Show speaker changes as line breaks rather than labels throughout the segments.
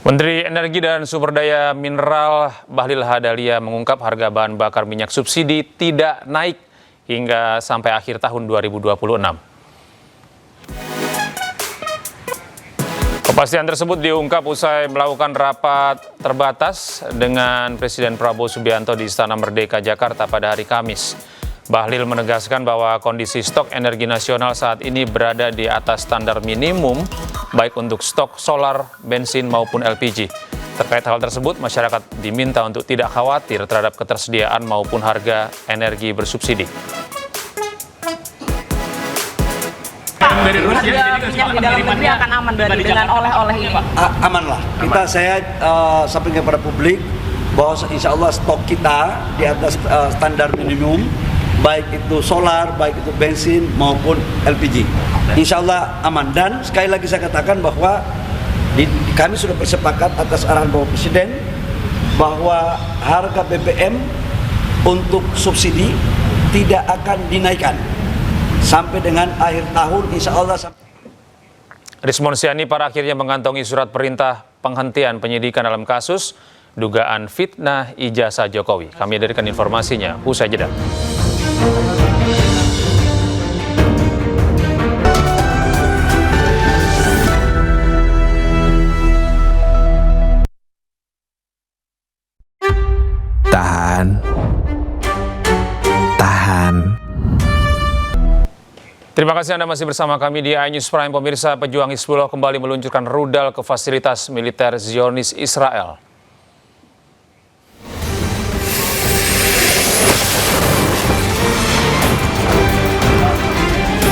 Menteri Energi dan Sumber Daya Mineral Bahlil Lahadalia mengungkap harga bahan bakar minyak subsidi tidak naik hingga sampai akhir tahun 2026. Kepastian tersebut diungkap usai melakukan rapat terbatas dengan Presiden Prabowo Subianto di Istana Merdeka, Jakarta pada hari Kamis. Bahlil menegaskan bahwa kondisi stok energi nasional saat ini berada di atas standar minimum, baik untuk stok solar, bensin, maupun LPG. Terkait hal tersebut, masyarakat diminta untuk tidak khawatir terhadap ketersediaan maupun harga energi bersubsidi.
Dari Rusia, minyak di dalam negeri akan aman berarti dengan oleh-oleh ini, Pak?
Aman lah. Saya sampaikan kepada publik bahwa insya Allah stok kita di atas standar minimum, baik itu solar, baik itu bensin maupun LPG. Insya Allah aman. Dan sekali lagi saya katakan bahwa kami sudah bersepakat atas arahan Bapak Presiden bahwa harga BBM untuk subsidi tidak akan dinaikkan sampai dengan akhir tahun, insya Allah.
Rismon Syani pada akhirnya mengantongi surat perintah penghentian penyidikan dalam kasus dugaan fitnah ijazah Jokowi. Kami hadirkan informasinya usai jeda.
Tahan.
Terima kasih Anda masih bersama kami di iNews Prime. Pemirsa, pejuang Hizbullah kembali meluncurkan rudal ke fasilitas militer Zionis Israel.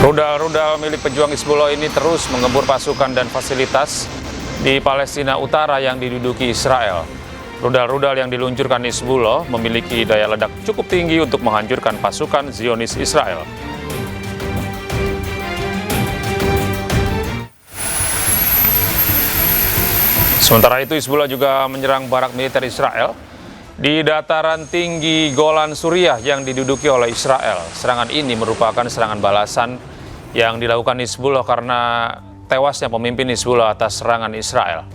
Rudal-rudal milik pejuang Hizbullah ini terus menggebur pasukan dan fasilitas di Palestina Utara yang diduduki Israel. Rudal-rudal yang diluncurkan Hizbullah memiliki daya ledak cukup tinggi untuk menghancurkan pasukan Zionis Israel. Sementara itu, Hizbullah juga menyerang barak militer Israel di dataran tinggi Golan Suriah yang diduduki oleh Israel. Serangan ini merupakan serangan balasan yang dilakukan Hizbullah karena tewasnya pemimpin Hizbullah atas serangan Israel.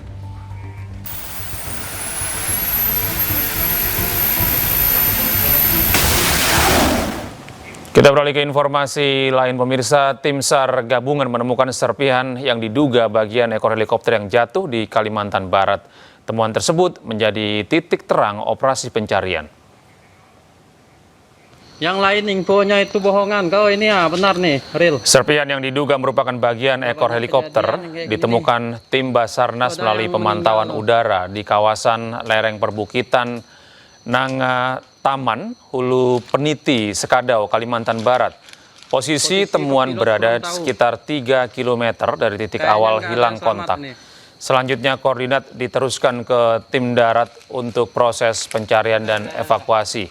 Kita beralih ke informasi lain, pemirsa. Tim SAR gabungan menemukan serpihan yang diduga bagian ekor helikopter yang jatuh di Kalimantan Barat. Temuan tersebut menjadi titik terang operasi pencarian.
Yang lain infonya itu bohongan, kau ini ya benar nih, real.
Serpihan yang diduga merupakan bagian ekor helikopter ditemukan tim Basarnas melalui pemantauan udara di kawasan lereng perbukitan Nanga Taman, Hulu Peniti, Sekadau, Kalimantan Barat. Posisi temuan berada sekitar 3 km dari titik awal hilang kontak. Selanjutnya koordinat diteruskan ke tim darat untuk proses pencarian dan evakuasi.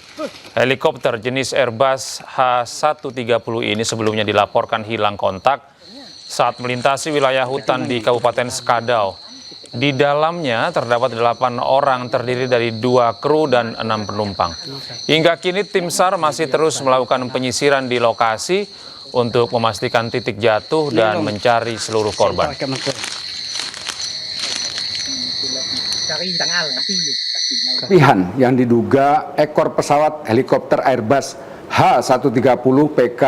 Helikopter jenis Airbus H130 ini sebelumnya dilaporkan hilang kontak saat melintasi wilayah hutan di Kabupaten Sekadau. Di dalamnya terdapat 8 orang terdiri dari 2 kru dan 6 penumpang. Hingga kini tim SAR masih terus melakukan penyisiran di lokasi untuk memastikan titik jatuh dan mencari seluruh korban.
Serpihan yang diduga ekor pesawat helikopter Airbus H130 PK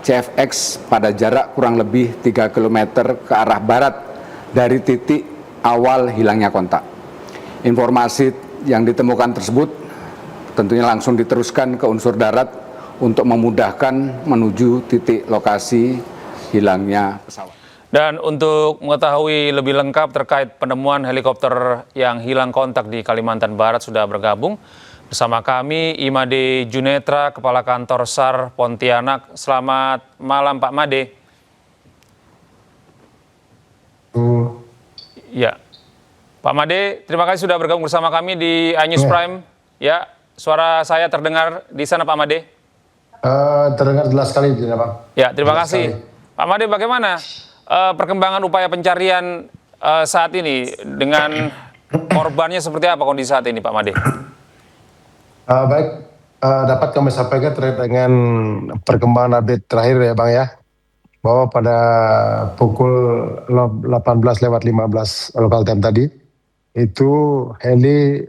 CFX pada jarak kurang lebih 3 km ke arah barat dari titik awal hilangnya kontak. Informasi yang ditemukan tersebut tentunya langsung diteruskan ke unsur darat untuk memudahkan menuju titik lokasi hilangnya pesawat.
Dan untuk mengetahui lebih lengkap terkait penemuan helikopter yang hilang kontak di Kalimantan Barat sudah bergabung bersama kami Imade Junetra, Kepala Kantor SAR Pontianak. Selamat malam Pak Made. Ya, Pak Made, terima kasih sudah bergabung bersama kami di iNews Prime. Ya, suara saya terdengar di sana Pak Made?
Terdengar jelas sekali, Pak.
Ya, terima kasih. Pak Made, bagaimana perkembangan upaya pencarian saat ini dengan korbannya seperti apa kondisi saat ini Pak Made?
Baik, dapat kami sampaikan terkait dengan perkembangan update terakhir ya Bang ya. Bahwa pada pukul 18:15 lokal time tadi, itu heli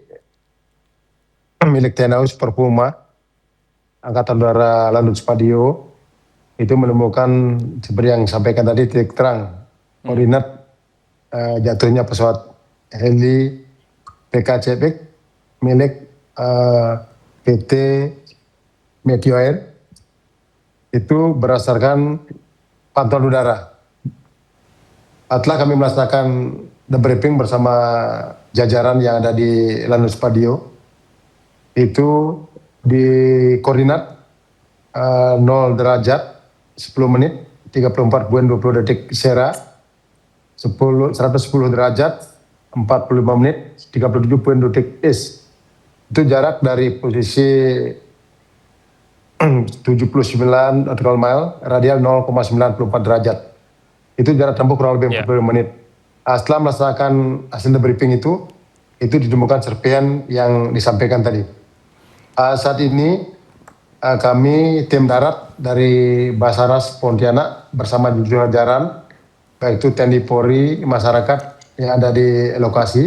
milik TNI AU Super Puma, Angkatan Udara Lanut Spadio, itu menemukan seperti yang sampaikan tadi titik terang koordinat jatuhnya pesawat heli PKCFX milik PT Meteor itu berdasarkan pantauan udara. Setelah kami melaksanakan debriefing bersama jajaran yang ada di Lanut Spadio, itu di koordinat 0 derajat 10 menit 34 bulan 20 detik Sierra, 110 derajat 45 menit 37 bulan detik East. Itu jarak dari posisi 79 nautical mile, radial 0,94 derajat. Itu jarak tempuh kurang lebih 40 menit. Setelah melaksanakan hasil debriefing itu ditemukan serpihan yang disampaikan tadi. Saat ini kami tim darat dari Basarnas Pontianak bersama jajaran, baik itu TNI Polri, masyarakat yang ada di lokasi,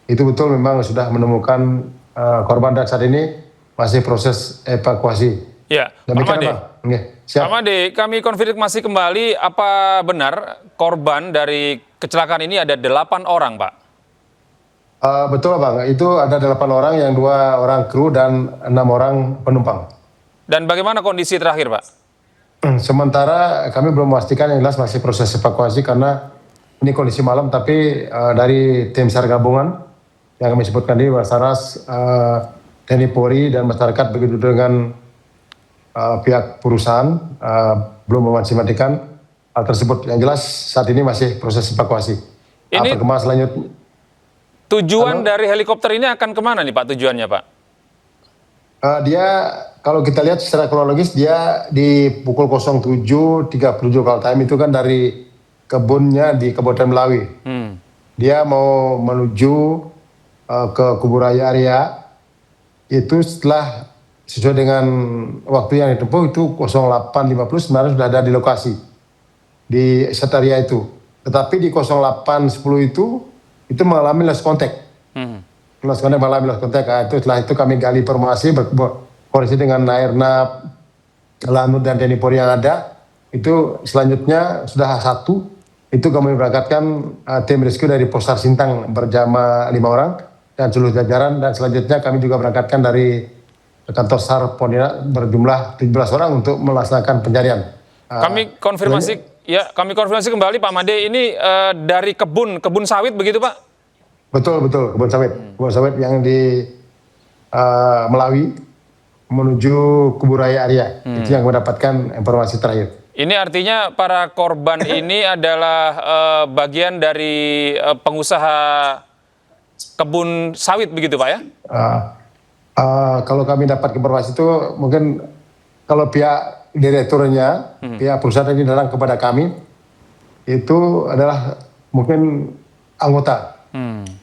itu betul memang sudah menemukan korban dan saat ini masih proses evakuasi.
Ya,
Demikian,
Pak Made.
Bang. Siap.
Pak Made, kami konfirmasi kembali, apa benar korban dari kecelakaan ini ada 8 orang, Pak?
Betul, Bang. Itu ada 8 orang, yang 2 orang kru dan 6 orang penumpang.
Dan bagaimana kondisi terakhir, Pak?
Sementara kami belum memastikan, yang jelas masih proses evakuasi karena ini kondisi malam, tapi dari tim SAR gabungan yang kami sebutkan di Basarnas, TNI Polri dan masyarakat begitu dengan pihak perusahaan belum memastikan hal tersebut. Yang jelas saat ini masih proses evakuasi.
Ini
perkembangan selanjutnya.
Tujuan dari helikopter ini akan kemana nih Pak tujuannya Pak?
Dia kalau kita lihat secara kronologis dia di pukul 07.37 kalau time itu kan dari kebunnya di Kabupaten Melawi. Dia mau menuju ke Kuburaya area itu setelah sesuai dengan waktu yang ditempuh itu 08.50 sebenarnya sudah ada di lokasi di set area itu. Tetapi di 08.10 itu mengalami lost contact. Lost contact mengalami lost contact. Itu setelah itu kami gali informasi berkoordinasi dengan Airnav, Lanut dan TNI Polri yang ada. Itu selanjutnya sudah 1 itu kami berangkatkan tim rescue dari Posar Sintang berjamaah 5 orang dan seluruh jajaran, dan selanjutnya kami juga berangkatkan dari kantor SAR Pontianak berjumlah 17 orang untuk melaksanakan pencarian.
Kami konfirmasi kembali Pak Made, ini dari kebun sawit begitu Pak?
Betul, kebun sawit yang di Melawi menuju Kuburaya area. Itu yang mendapatkan informasi terakhir.
Ini artinya para korban ini adalah bagian dari pengusaha kebun sawit begitu Pak ya?
Kalau kami dapat informasi itu mungkin kalau pihak direkturnya, pihak perusahaan ini datang kepada kami, itu adalah mungkin anggota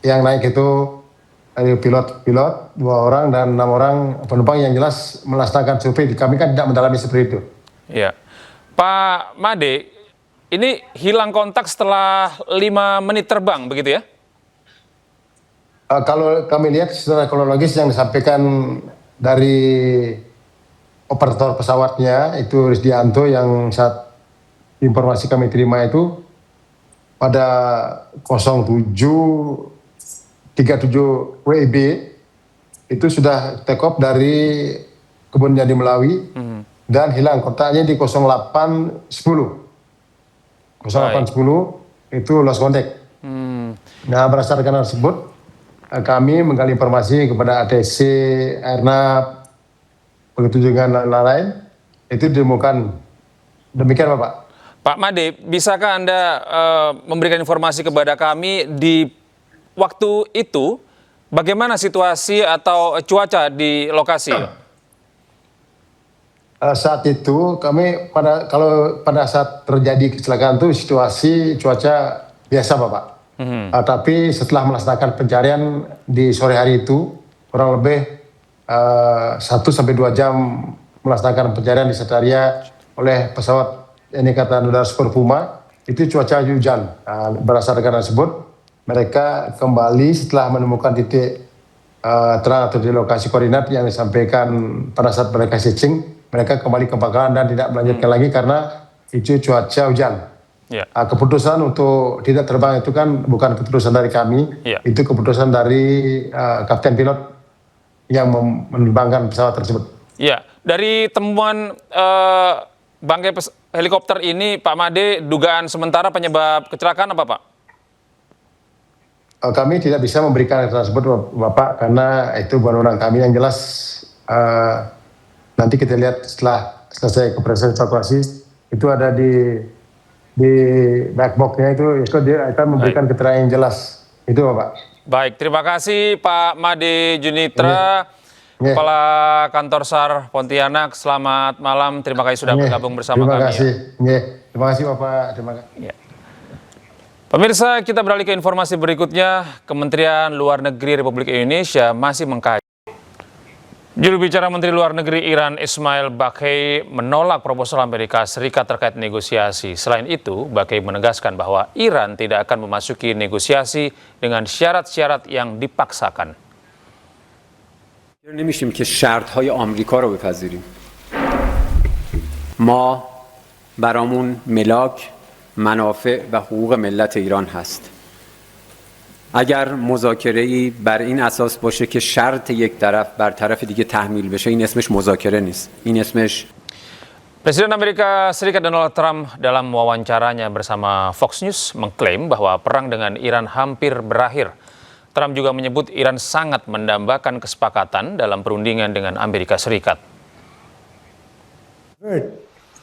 yang naik itu dari pilot 2 orang dan 6 orang penumpang yang jelas melaksanakan survei. Kami kan tidak mendalami seperti itu.
Iya. Pak Made, ini hilang kontak setelah 5 menit terbang begitu ya?
Kalau kami lihat secara kronologis yang disampaikan dari operator pesawatnya itu Risdianto, yang saat informasi kami terima itu pada 07.37 WIB itu sudah take off dari kebunnya di Melawi dan hilang kontaknya di 08.10 itu lost contact. Nah, berdasarkan hal tersebut kami menggali informasi kepada ATC, Airnav, begitu juga lain-lain, itu ditemukan. Demikian Bapak.
Pak Made, bisakah Anda memberikan informasi kepada kami di waktu itu, bagaimana situasi atau cuaca di lokasi?
Saat itu kami pada saat terjadi kecelakaan itu situasi cuaca biasa Bapak. Tapi setelah melaksanakan pencarian di sore hari itu kurang lebih 1-2 jam melaksanakan pencarian di set area oleh pesawat Angkatan Udara Super Puma, itu cuaca hujan. Berdasarkan tersebut mereka kembali setelah menemukan titik terang atau di lokasi koordinat yang disampaikan pada saat mereka searching, mereka kembali ke pangkalan dan tidak melanjutkan lagi karena itu cuaca hujan.
Ya.
Keputusan untuk tidak terbang itu kan bukan keputusan dari kami, itu keputusan dari kapten pilot yang menerbangkan pesawat tersebut.
Ya, dari temuan bangkai helikopter ini, Pak Made, dugaan sementara penyebab kecelakaan apa, Pak?
Kami tidak bisa memberikan tersebut, Bapak, karena itu bukan orang kami. Yang jelas nanti kita lihat setelah selesai proses evakuasi, itu ada di black box-nya itu dia akan memberikan keterangan yang jelas. Itu, Bapak.
Baik, terima kasih Pak Made Junitra, Kepala Kantor SAR Pontianak. Selamat malam, terima kasih sudah bergabung bersama kami.
Terima kasih. Terima kasih, Bapak. Terima kasih.
Pemirsa, kita beralih ke informasi berikutnya. Kementerian Luar Negeri Republik Indonesia masih mengkaji. Juru bicara Menteri Luar Negeri Iran Ismail Baqai menolak proposal Amerika Serikat terkait negosiasi. Selain itu, Baqai menegaskan bahwa Iran tidak akan memasuki negosiasi dengan syarat-syarat yang dipaksakan.
نمیشیم که شرطهای آمریکا رو بپذیریم. ما برامون ملاک منافع و حقوق ملت ایران هست. اگر مذاکره‌ای بر این اساس باشه که شرط یک طرف بر طرف دیگه تحمیل بشه، این اسمش مذاکره نیست. این اسمش
Presiden Amerika Serikat Donald Trump dalam wawancaranya bersama Fox News mengklaim bahwa perang dengan Iran hampir berakhir. Trump juga menyebut Iran sangat mendambakan kesepakatan dalam perundingan dengan Amerika Serikat.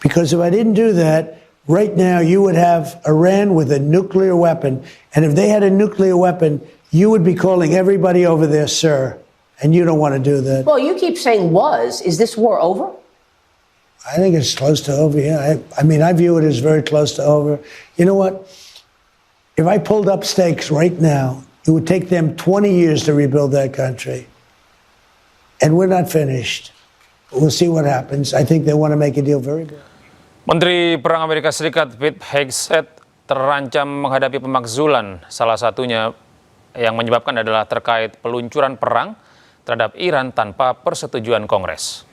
Because if I didn't do that, right now you would have Iran with a nuclear weapon, and if they had a nuclear weapon, you would be calling everybody over there, sir, and you don't want to do that.
Well, you keep saying was. Is this war over?
I think it's close to over, yeah. I mean, I view it as very close to over. You know what? If I pulled up stakes right now, it would take them 20 years to rebuild that country. And we're not finished. We'll see what happens. I think they want to make a deal very big.
Menteri Perang Amerika Serikat Pete Hegseth terancam menghadapi pemakzulan. Salah satunya yang menyebabkan adalah terkait peluncuran perang terhadap Iran tanpa persetujuan Kongres.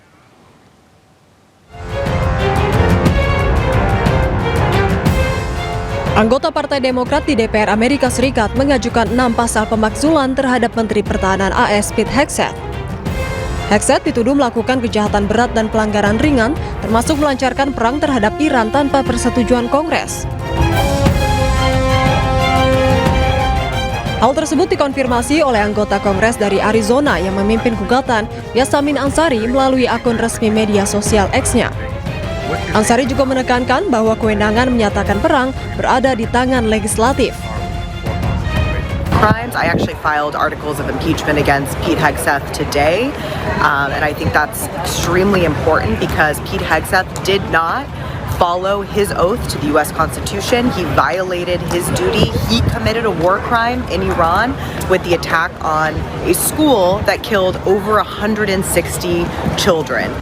Anggota Partai Demokrat di DPR Amerika Serikat mengajukan 6 pasal pemakzulan terhadap Menteri Pertahanan AS Pete Hegseth. Hegseth dituduh melakukan kejahatan berat dan pelanggaran ringan, termasuk melancarkan perang terhadap Iran tanpa persetujuan Kongres. Hal tersebut dikonfirmasi oleh anggota Kongres dari Arizona yang memimpin gugatan, Yasamin Ansari, melalui akun resmi media sosial X-nya. Ansari juga menekankan bahwa kewenangan menyatakan perang berada di tangan legislatif.
Crimes. I actually filed articles of impeachment against Pete Hegseth today, and I think that's extremely important because Pete Hegseth did not follow his oath to the U.S. Constitution. He violated his duty. He committed a war crime in Iran with the attack on a school that killed over 160 children.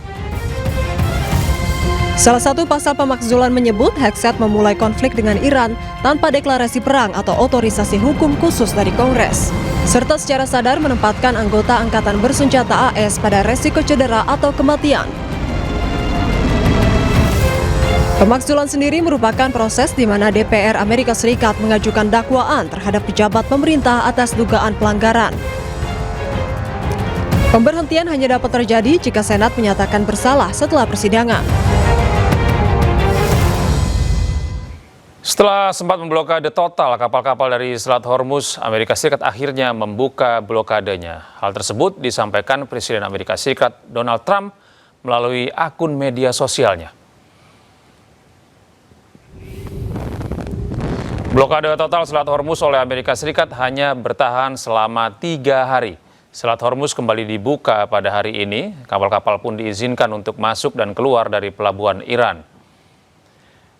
Salah satu pasal pemakzulan menyebut Hegseth memulai konflik dengan Iran tanpa deklarasi perang atau otorisasi hukum khusus dari Kongres, serta secara sadar menempatkan anggota angkatan bersenjata AS pada resiko cedera atau kematian. Pemakzulan sendiri merupakan proses di mana DPR Amerika Serikat mengajukan dakwaan terhadap pejabat pemerintah atas dugaan pelanggaran. Pemberhentian hanya dapat terjadi jika Senat menyatakan bersalah setelah persidangan.
Setelah sempat memblokade total kapal-kapal dari Selat Hormuz, Amerika Serikat akhirnya membuka blokadenya. Hal tersebut disampaikan Presiden Amerika Serikat Donald Trump melalui akun media sosialnya. Blokade total Selat Hormuz oleh Amerika Serikat hanya bertahan selama 3 hari. Selat Hormuz kembali dibuka pada hari ini, kapal-kapal pun diizinkan untuk masuk dan keluar dari pelabuhan Iran.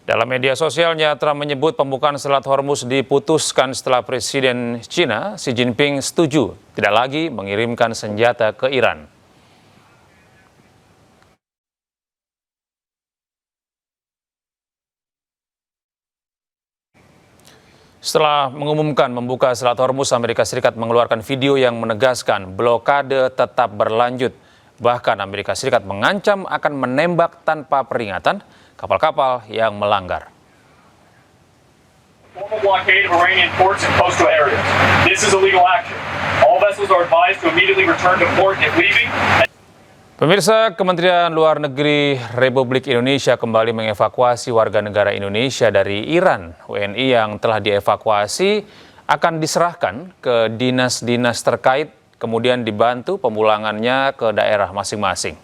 Dalam media sosialnya, Trump menyebut pembukaan Selat Hormuz diputuskan setelah Presiden China Xi Jinping setuju tidak lagi mengirimkan senjata ke Iran. Setelah mengumumkan membuka Selat Hormuz, Amerika Serikat mengeluarkan video yang menegaskan blokade tetap berlanjut. Bahkan Amerika Serikat mengancam akan menembak tanpa peringatan kapal-kapal yang melanggar.
Formal blockade of Iranian ports and coastal areas. This is illegal action. All vessels are advised to immediately return to port if leaving.
Pemirsa, Kementerian Luar Negeri Republik Indonesia kembali mengevakuasi warga negara Indonesia dari Iran. WNI yang telah dievakuasi akan diserahkan ke dinas-dinas terkait, kemudian dibantu pemulangannya ke daerah masing-masing.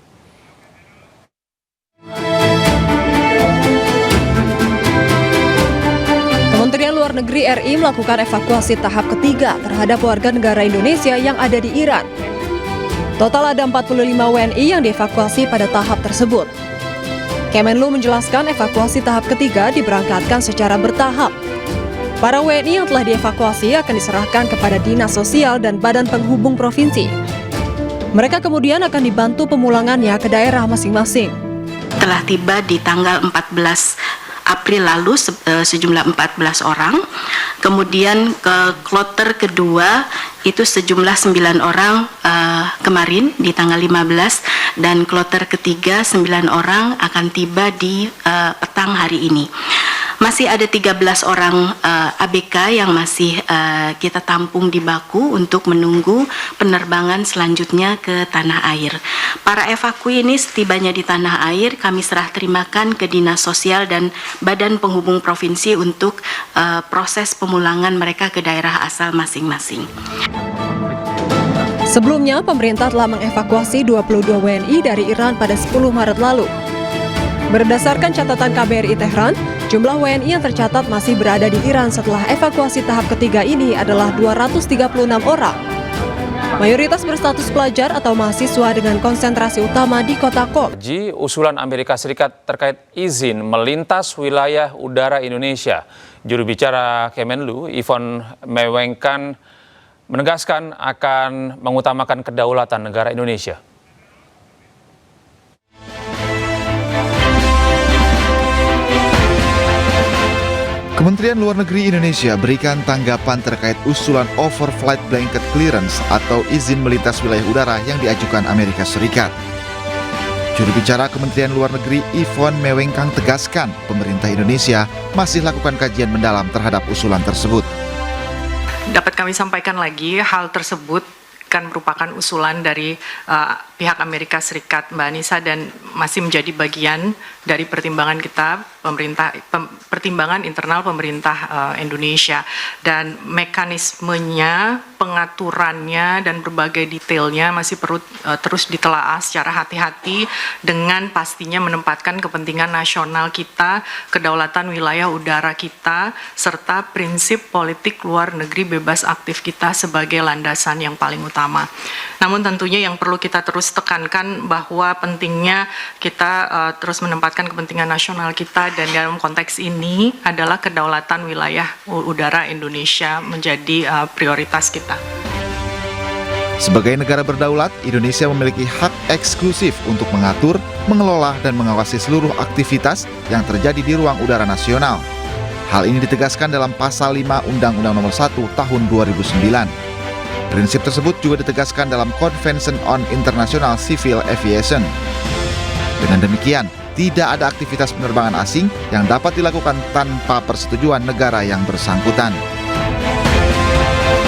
Kementerian Luar Negeri RI melakukan evakuasi tahap ketiga terhadap warga negara Indonesia yang ada di Iran. Total ada 45 WNI yang dievakuasi pada tahap tersebut. Kemenlu menjelaskan evakuasi tahap ketiga diberangkatkan secara bertahap. Para WNI yang telah dievakuasi akan diserahkan kepada Dinas Sosial dan Badan Penghubung Provinsi. Mereka kemudian akan dibantu pemulangannya ke daerah masing-masing.
Telah tiba di tanggal 14 April lalu sejumlah 14 orang, kemudian ke kloter kedua itu sejumlah 9 orang kemarin di tanggal 15, dan kloter ketiga 9 orang akan tiba di petang hari ini. Masih ada 13 orang ABK yang masih kita tampung di Baku untuk menunggu penerbangan selanjutnya ke tanah air. Para evakui ini setibanya di tanah air, kami serah terimakan ke Dinas Sosial dan Badan Penghubung Provinsi untuk proses pemulangan mereka ke daerah asal masing-masing.
Sebelumnya, pemerintah telah mengevakuasi 22 WNI dari Iran pada 10 Maret lalu. Berdasarkan catatan KBRI Tehran, jumlah WNI yang tercatat masih berada di Iran setelah evakuasi tahap ketiga ini adalah 236 orang. Mayoritas berstatus pelajar atau mahasiswa dengan konsentrasi utama di kota Qom.
Usulan Amerika Serikat terkait izin melintas wilayah udara Indonesia. Juru bicara Kemenlu, Yvonne Mewengkan, menegaskan akan mengutamakan kedaulatan negara Indonesia.
Kementerian Luar Negeri Indonesia berikan tanggapan terkait usulan Overflight Blanket Clearance atau izin melintas wilayah udara yang diajukan Amerika Serikat. Juru bicara Kementerian Luar Negeri Yvonne Mewengkang tegaskan pemerintah Indonesia masih lakukan kajian mendalam terhadap usulan tersebut.
Dapat kami sampaikan lagi, hal tersebut kan merupakan usulan dari pihak Amerika Serikat, Mbak Anissa, dan masih menjadi bagian dari pertimbangan kita, pertimbangan internal pemerintah Indonesia, dan mekanismenya, pengaturannya, dan berbagai detailnya masih perlu terus ditelaah secara hati-hati dengan pastinya menempatkan kepentingan nasional kita, kedaulatan wilayah udara kita, serta prinsip politik luar negeri bebas aktif kita sebagai landasan yang paling utama. Namun tentunya yang perlu kita terus tekankan bahwa pentingnya kita terus menempatkan kepentingan nasional kita, dan dalam konteks ini adalah kedaulatan wilayah udara Indonesia menjadi prioritas kita.
Sebagai negara berdaulat, Indonesia memiliki hak eksklusif untuk mengatur, mengelola, dan mengawasi seluruh aktivitas yang terjadi di ruang udara nasional. Hal ini ditegaskan dalam Pasal 5 Undang-Undang Nomor 1 Tahun 2009. Prinsip tersebut juga ditegaskan dalam Convention on International Civil Aviation. Dengan demikian, tidak ada aktivitas penerbangan asing yang dapat dilakukan tanpa persetujuan negara yang bersangkutan.